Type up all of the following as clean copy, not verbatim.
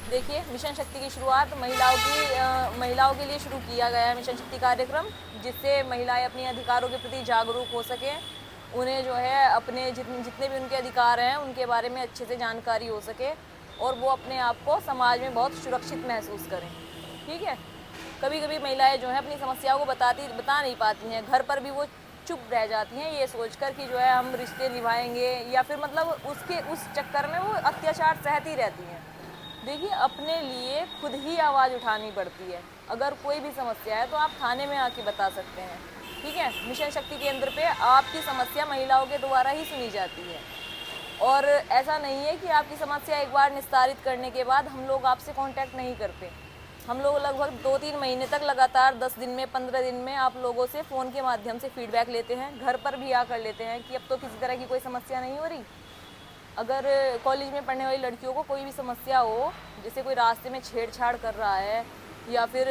देखिए, मिशन शक्ति की शुरुआत महिलाओं के लिए शुरू किया गया है मिशन शक्ति कार्यक्रम, जिससे महिलाएं अपने अधिकारों के प्रति जागरूक हो सकें, उन्हें जो है अपने जितने भी उनके अधिकार हैं उनके बारे में अच्छे से जानकारी हो सके और वो अपने आप को समाज में बहुत सुरक्षित महसूस करें। ठीक है। कभी कभी महिलाएं जो है अपनी समस्याओं को बता नहीं पाती हैं, घर पर भी वो चुप रह जाती हैं ये सोचकर कि जो है हम रिश्ते निभाएंगे, या फिर मतलब उस चक्कर में वो अत्याचार सहती रहती हैं। देखिए, अपने लिए खुद ही आवाज़ उठानी पड़ती है। अगर कोई भी समस्या है तो आप थाने में आके बता सकते हैं। ठीक है। मिशन शक्ति केंद्र पे आपकी समस्या महिलाओं के द्वारा ही सुनी जाती है, और ऐसा नहीं है कि आपकी समस्या एक बार निस्तारित करने के बाद हम लोग आपसे कांटेक्ट नहीं करते। हम लोग लगभग 2-3 महीने तक लगातार 10 दिन में 15 दिन में आप लोगों से फ़ोन के माध्यम से फीडबैक लेते हैं, घर पर भी आकर लेते हैं कि अब तो किसी तरह की कोई समस्या नहीं हो रही। अगर कॉलेज में पढ़ने वाली लड़कियों को कोई भी समस्या हो, जैसे कोई रास्ते में छेड़छाड़ कर रहा है, या फिर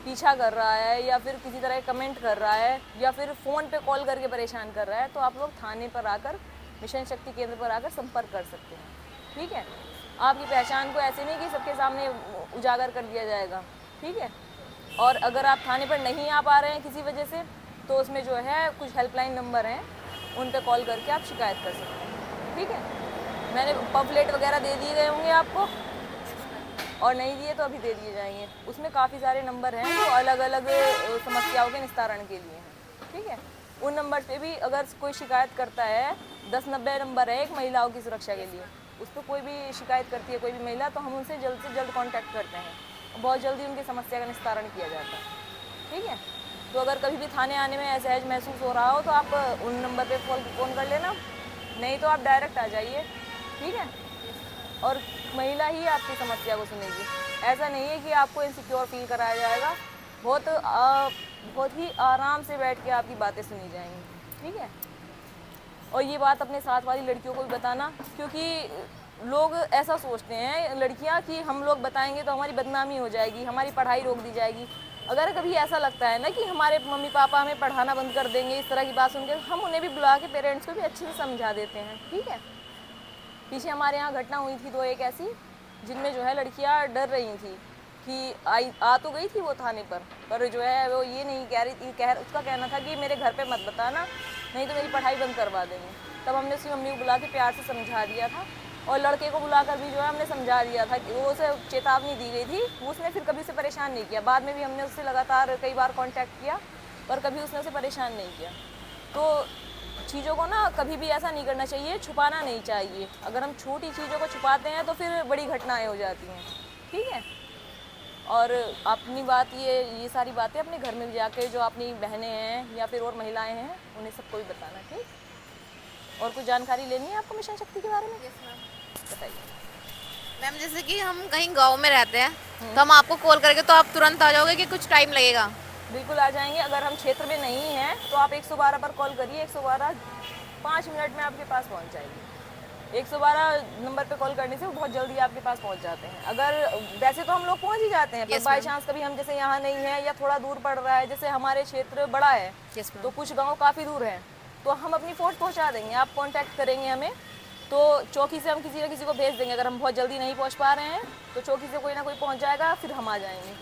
पीछा कर रहा है, या फिर किसी तरह कमेंट कर रहा है, या फिर फ़ोन पे कॉल करके परेशान कर रहा है, तो आप लोग थाने पर आकर मिशन शक्ति केंद्र पर आकर संपर्क कर सकते हैं। ठीक है। आपकी पहचान को ऐसे नहीं कि सबके सामने उजागर कर दिया जाएगा। ठीक है। और अगर आप थाने पर नहीं आ पा रहे हैं किसी वजह से, तो उसमें जो है कुछ हेल्पलाइन नंबर हैं, उन पर कॉल करके आप शिकायत कर सकते हैं। ठीक है। मैंने पम्फलेट वगैरह दे दिए गए होंगे आपको, और नहीं दिए तो अभी दे दिए जाएंगे। उसमें काफ़ी सारे नंबर हैं जो अलग अलग समस्याओं के निस्तारण के लिए हैं। ठीक है। उन नंबर पे भी अगर कोई शिकायत करता है, 1090 नंबर है एक महिलाओं की सुरक्षा के लिए, उस पर कोई भी शिकायत करती है कोई भी महिला, तो हम उनसे जल्द से जल्द कांटेक्ट करते हैं, बहुत जल्दी उनकी समस्या का निस्तारण किया जाता है। ठीक है। तो अगर कभी भी थाने आने में असहज महसूस हो रहा हो तो आप उन नंबर पे फ़ोन कर लेना, नहीं तो आप डायरेक्ट आ जाइए। ठीक है। और महिला ही आपकी समस्या को सुनेगी। ऐसा नहीं है कि आपको इनसिक्योर फील कराया जाएगा, बहुत ही आराम से बैठ के आपकी बातें सुनी जाएंगी। ठीक है। और ये बात अपने साथ वाली लड़कियों को भी बताना, क्योंकि लोग ऐसा सोचते हैं लड़कियां कि हम लोग बताएंगे तो हमारी बदनामी हो जाएगी, हमारी पढ़ाई रोक दी जाएगी। अगर कभी ऐसा लगता है ना कि हमारे मम्मी पापा हमें पढ़ाना बंद कर देंगे इस तरह की बात सुनकर, हम उन्हें भी बुला के पेरेंट्स को भी अच्छे से समझा देते हैं। ठीक है। पीछे हमारे यहाँ घटना हुई थी 2 एक ऐसी, जिनमें जो है लड़कियाँ डर रही थी कि आ तो गई थी वो थाने पर जो है वो ये नहीं कह रही थी, उसका कहना था कि मेरे घर पे मत बताना, नहीं तो मेरी पढ़ाई बंद करवा देंगे। तब हमने उसकी मम्मी को बुला के प्यार से समझा दिया था, और लड़के को बुलाकर भी जो है हमने समझा दिया था कि वो उसे चेतावनी दी गई थी। उसने फिर कभी उसे परेशान नहीं किया, बाद में भी हमने उससे लगातार कई बार कॉन्टैक्ट किया, पर कभी उसने उसे परेशान नहीं किया। तो चीज़ों को ना कभी भी ऐसा नहीं करना चाहिए, छुपाना नहीं चाहिए। अगर हम छोटी चीज़ों को छुपाते हैं तो फिर बड़ी घटनाएं हो जाती हैं। ठीक है। और अपनी बात ये सारी बातें अपने घर में भी जाके जो अपनी बहनें हैं या फिर और महिलाएं हैं उन्हें सबको भी बताना। ठीक। और कुछ जानकारी लेनी है आपको मिशन शक्ति के बारे में? Yes ma'am. बताइए मैम जैसे कि हम कहीं गांव में रहते हैं तो हम आपको कॉल करेंगे तो आप तुरंत आ जाओगे कि कुछ टाइम लगेगा? बिल्कुल आ जाएंगे। अगर हम क्षेत्र में नहीं हैं तो आप 112 पर कॉल करिए, 112 5 मिनट में आपके पास पहुंच जाएगी। 112 नंबर पे कॉल करने से वो बहुत जल्दी आपके पास पहुंच जाते हैं। अगर वैसे तो हम लोग पहुंच ही जाते हैं, पर यस बाई मैम। चांस कभी हम जैसे यहाँ नहीं है या थोड़ा दूर पड़ रहा है, जैसे हमारे क्षेत्र बड़ा है यस मैम। तो कुछ गांव काफ़ी दूर हैं, तो हम अपनी फोर्स पहुंचा देंगे। आप कांटेक्ट करेंगे हमें तो चौकी से हम किसी न किसी को भेज देंगे। अगर हम बहुत जल्दी नहीं पहुंच पा रहे हैं तो चौकी से कोई ना कोई पहुंच जाएगा, फिर हम आ जाएंगे।